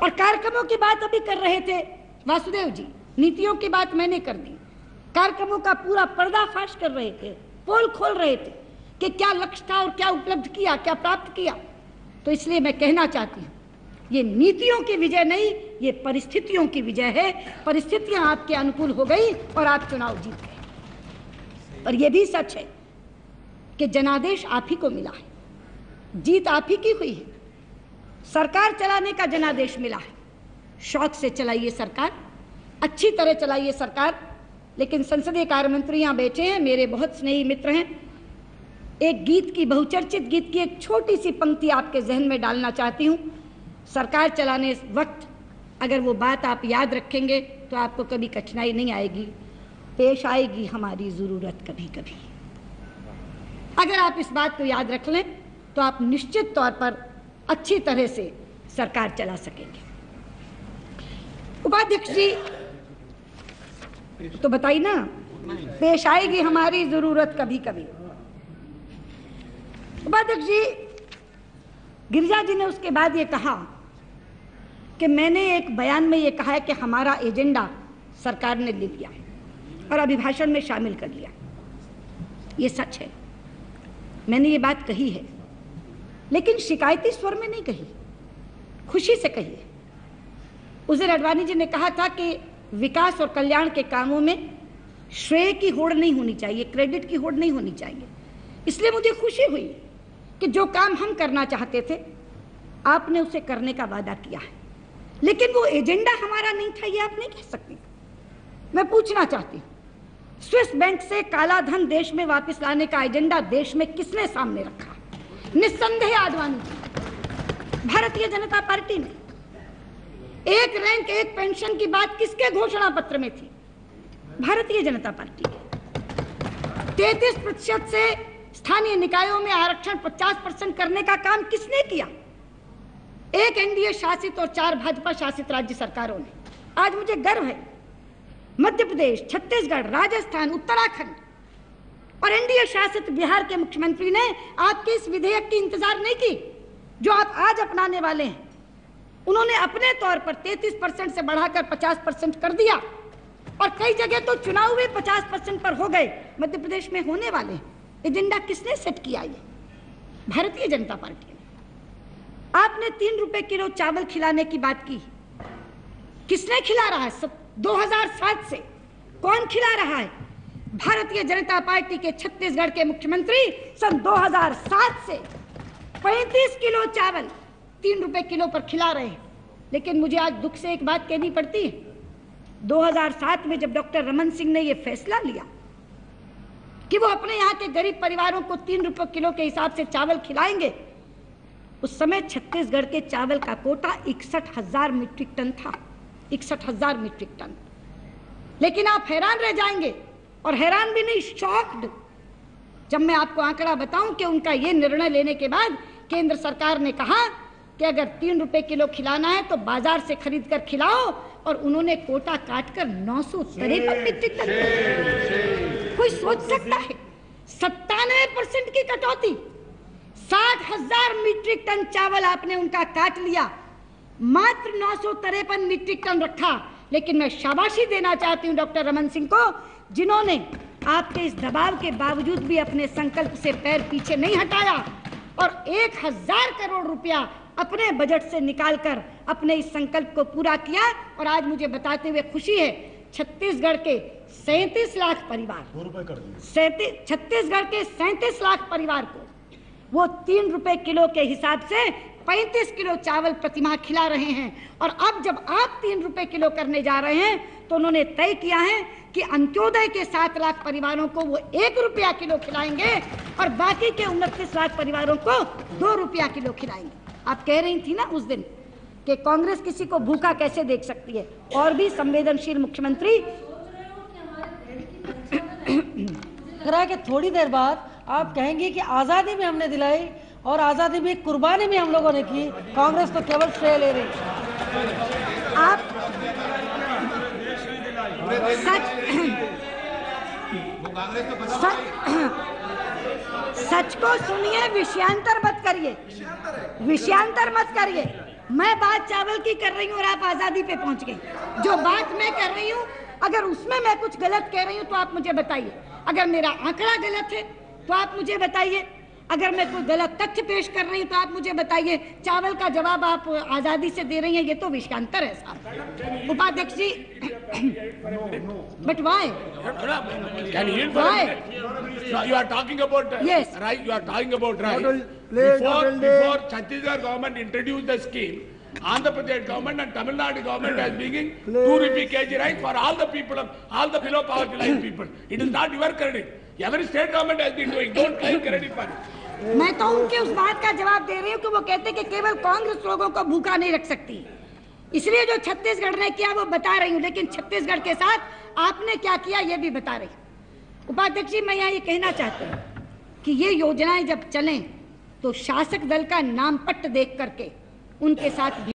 और कार्यक्रमों की बात अभी कर रहे थे वासुदेव जी, नीतियों की बात मैंने कर दी, कार्यक्रमों का पूरा पर्दाफाश कर रहे थे, पोल खोल रहे थे कि क्या लक्ष्य था और क्या उपलब्ध किया, क्या प्राप्त किया। तो इसलिए मैं कहना चाहती हूँ, ये नीतियों की विजय नहीं, ये परिस्थितियों की विजय है। परिस्थितियां आपके अनुकूल हो गई और आप चुनाव जीत गए। और ये भी सच है कि जनादेश आप ही को मिला है, जीत आप ही की हुई है, सरकार चलाने का जनादेश मिला है। शौक से चलाइए सरकार, अच्छी तरह चलाइए सरकार। लेकिन संसदीय कार्य मंत्री यहाँ बैठे हैं, मेरे बहुत स्नेही मित्र हैं। एक गीत की, बहुचर्चित गीत की एक छोटी सी पंक्ति आपके जहन में डालना चाहती हूँ। सरकार चलाने वक्त अगर वो बात आप याद रखेंगे तो आपको कभी कठिनाई नहीं आएगी। पेश आएगी हमारी ज़रूरत कभी कभी। अगर आप इस बात को याद रख लें तो आप निश्चित तौर पर अच्छी तरह से सरकार चला सकेंगे। उपाध्यक्ष जी तो बताइए ना, पेश आएगी हमारी जरूरत कभी कभी। उपाध्यक्ष जी, गिरिजा जी ने उसके बाद ये कहा कि मैंने एक बयान में ये कहा है कि हमारा एजेंडा सरकार ने ले लिया और अभिभाषण में शामिल कर लिया। ये सच है, मैंने ये बात कही है, लेकिन शिकायती स्वर में नहीं कही, खुशी से कही है। उस दिन अडवाणी जी ने कहा था कि विकास और कल्याण के कामों में श्रेय की होड़ नहीं होनी चाहिए, क्रेडिट की होड़ नहीं होनी चाहिए। इसलिए मुझे खुशी हुई कि जो काम हम करना चाहते थे आपने उसे करने का वादा किया है, लेकिन वो एजेंडा हमारा नहीं था, ये आप नहीं कह सकते। मैं पूछना चाहती हूँ, स्विस बैंक से काला धन देश में वापस लाने का एजेंडा देश में किसने सामने रखा? निस्संदेह आडवाणी जी, भारतीय जनता पार्टी ने। एक रैंक एक पेंशन की बात किसके घोषणा पत्र में थी? भारतीय जनता पार्टी के। 33% से स्थानीय निकायों में आरक्षण 50% करने का काम किसने किया? एक एनडीए शासित और 4 भाजपा शासित राज्य सरकारों ने। आज मुझे गर्व है, मध्य प्रदेश, छत्तीसगढ़, राजस्थान, उत्तराखंड और एनडीए शासित बिहार के मुख्यमंत्री ने आपके इस विधेयक की इंतजार नहीं की जो आप आज अपनाने वाले हैं। उन्होंने अपने तौर पर 33% से बढ़ाकर 50% कर दिया और कई जगह तो चुनाव भी 50% पर हो गए, मध्य प्रदेश में होने वाले। एजेंडा किसने सेट किया? ये भारतीय जनता पार्टी ने। आपने 3 रुपए किलो चावल खिलाने की बात की, किसने खिला रहा है? 2007 से कौन खिला रहा है? भारतीय जनता पार्टी के छत्तीसगढ़ के मुख्यमंत्री सन 2007 से 35 किलो चावल 3 रुपए किलो पर खिला रहे हैं। लेकिन मुझे आज दुख से एक बात कहनी पड़ती है, 2007 में जब डॉक्टर रमन सिंह ने यह फैसला लिया कि वो अपने यहाँ के गरीब परिवारों को 3 रुपए किलो के हिसाब से चावल खिलाएंगे, उस समय छत्तीसगढ़ के चावल का कोटा 61,000 मीट्रिक टन था। 61,000 मीट्रिक टन। लेकिन आप हैरान रह जाएंगे, और हैरान भी नहीं, शॉक्ड, जब मैं आपको आंकड़ा बताऊं कि उनका ये निर्णय लेने के बाद केंद्र सरकार ने कहा कि अगर 3 रुपए किलो खिलाना है तो बाजार से खरीद कर खिलाओ, और उन्होंने कोटा काटकर 953 मीट्रिक टन। कोई सोच सकता है 97% की कटौती, 60,000 मीट्रिक टन चावल आपने उनका काट लिया, मात्र 953 मीट्रिक टन रखा। लेकिन मैं शाबाशी देना चाहती हूं डॉक्टर रमन सिंह को, जिन्होंने आपके इस दबाव के बावजूद भी अपने संकल्प से पैर पीछे नहीं हटाया और 1,000 करोड़ रुपया अपने बजट से निकालकर अपने इस संकल्प को पूरा किया। और आज मुझे बताते हुए खुशी है, छत्तीसगढ़ के 37 लाख परिवार, छत्तीसगढ़ के 37 लाख परिवार को वो 3 रुपए किलो के हिसाब से 35 किलो चावल प्रतिमाह खिला रहे हैं। और अब जब आप 3 रुपए किलो करने जा रहे हैं तो उन्होंने तय किया है कि अंत्योदय के 7 लाख परिवारों को वो 1 रुपया किलो खिलाएंगे और बाकी के 29 लाख परिवारों को 2 रुपया किलो खिलाएंगे। आप कह रही थी ना उस दिन कि कांग्रेस किसी को भूखा कैसे देख सकती है, और भी संवेदनशील मुख्यमंत्री करा के थोड़ी देर बाद आप कहेंगे कि आजादी में हमने दिलाई और आजादी में कुर्बानी भी हम लोगों ने की, कांग्रेस तो केवल श्रेय ले रही। आप सच को सुनिए, विषयांतर मत करिए, विषयांतर मत करिए। मैं बात चावल की कर रही हूँ और आप आज़ादी पे पहुंच गई। जो बात मैं कर रही हूँ, अगर उसमें मैं कुछ गलत कह रही हूँ तो आप मुझे बताइए। अगर मेरा आंकड़ा गलत है तो आप मुझे बताइए। अगर मैं कोई गलत तथ्य पेश कर रही हूँ तो आप मुझे बताइए। चावल का जवाब आप आज़ादी से दे रही हैं, ये तो विषयांतर है साहब। उपाध्यक्ष जी, but why? You are talking about Yes. right. You are talking about right. Please, Before Chhattisgarh government introduced the scheme, Andhra Pradesh government and Tamil Nadu government has been $2 kg rice for all the people, all the below poverty line people. It is not your credit. Every state government has been doing. Don't claim credit for it. मैं तो उनके उस बात का जवाब दे रही हूँ कि वो कहते कि केवल कांग्रेस लोगों को भूखा नहीं रख सकती, इसलिए जो छत्तीसगढ़ ने किया वो बता रही हूँ, लेकिन छत्तीसगढ़ के साथ आपने क्या किया ये भी बता रही हूँ। उपाध्यक्ष जी, मैं यहाँ ये कहना चाहती हूँ कि ये योजनाएं जब चलें तो शासक दल का नाम पट्ट देख करके उनके साथ